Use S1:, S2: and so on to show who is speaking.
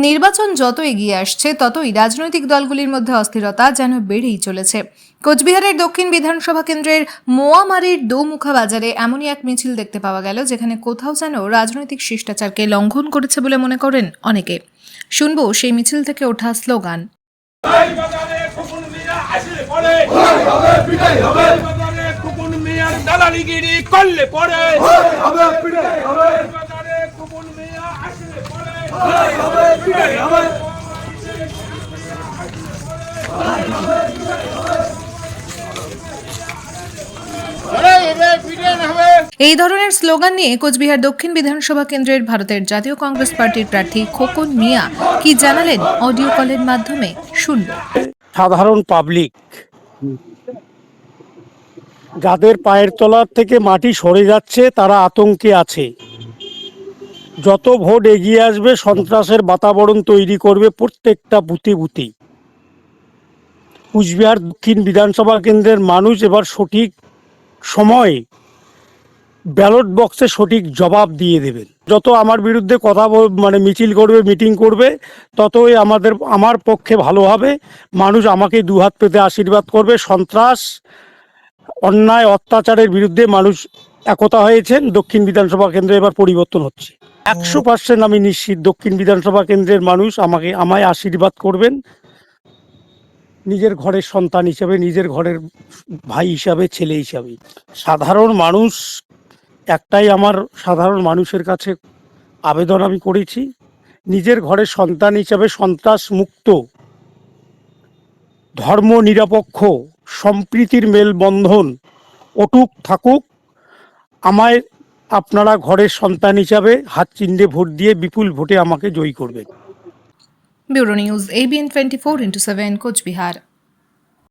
S1: নির্বাচন যত এগিয়ে আসছে ততই রাজনৈতিক দলগুলির মধ্যে অস্থিরতা যেন বেড়েই চলেছে। কোচবিহারের দক্ষিণ বিধানসভা কেন্দ্রের মোয়ামারির দৌমুখা বাজারে এমনই এক মিছিল দেখতে পাওয়া গেল, যেখানে কোথাও যেন রাজনৈতিক শিষ্টাচারকে লঙ্ঘন করেছে বলে মনে করেন অনেকে। শুনবো সেই মিছিল থেকে ওঠা স্লোগান। এই ধরনের স্লোগান নিয়ে কোচবিহার দক্ষিণ বিধানসভা কেন্দ্রের ভারতের জাতীয় কংগ্রেস পার্টির প্রার্থী খোকন মিয়া কি জানালেন অডিও কলের মাধ্যমে শুনব।
S2: সাধারণ পাবলিক যাদের পায়ের তলার থেকে মাটি সরে যাচ্ছে তারা আতঙ্কে আছে। যত ভোট এগিয়ে আসবে সন্ত্রাসের বাতাবরণ তৈরি করবে প্রত্যেকটা বুথে বুথে। কুচবিহার দক্ষিণ বিধানসভা কেন্দ্রের মানুষ এবার সঠিক সময়ে ব্যালট বক্সে সঠিক জবাব দিয়ে দেবেন। যত আমার বিরুদ্ধে কথা মিছিল করবে, মিটিং করবে, ততই আমার পক্ষে ভালো হবে। মানুষ আমাকে দুহাত পেতে আশীর্বাদ করবে। সন্ত্রাস, অন্যায়, অত্যাচারের বিরুদ্ধে মানুষ একতা হয়েছেন। দক্ষিণ বিধানসভা কেন্দ্রে এবার পরিবর্তন হচ্ছে। 100% আমি নিশ্চিত দক্ষিণ বিধানসভা কেন্দ্রের মানুষ আমায় আশীর্বাদ করবেন নিজের ঘরের সন্তান হিসাবে, নিজের ঘরের ভাই হিসাবে, ছেলে হিসাবে। সাধারণ মানুষ একটাই আমার সাধারণ মানুষের কাছে আবেদন আমি করেছি, নিজের ঘরের সন্তান হিসাবে সন্ত্রাস মুক্ত, ধর্ম নিরপেক্ষ, সম্প্রীতির মেলবন্ধন অটুট থাকুক। আমায় আপনারা ঘরের সন্তান হিসাবে হাত চিহ্নে ভোট দিয়ে বিপুল ভোটে আমাকে জয়ী করবেন।
S1: Bureau news ABN 24/7 Cooch Behar.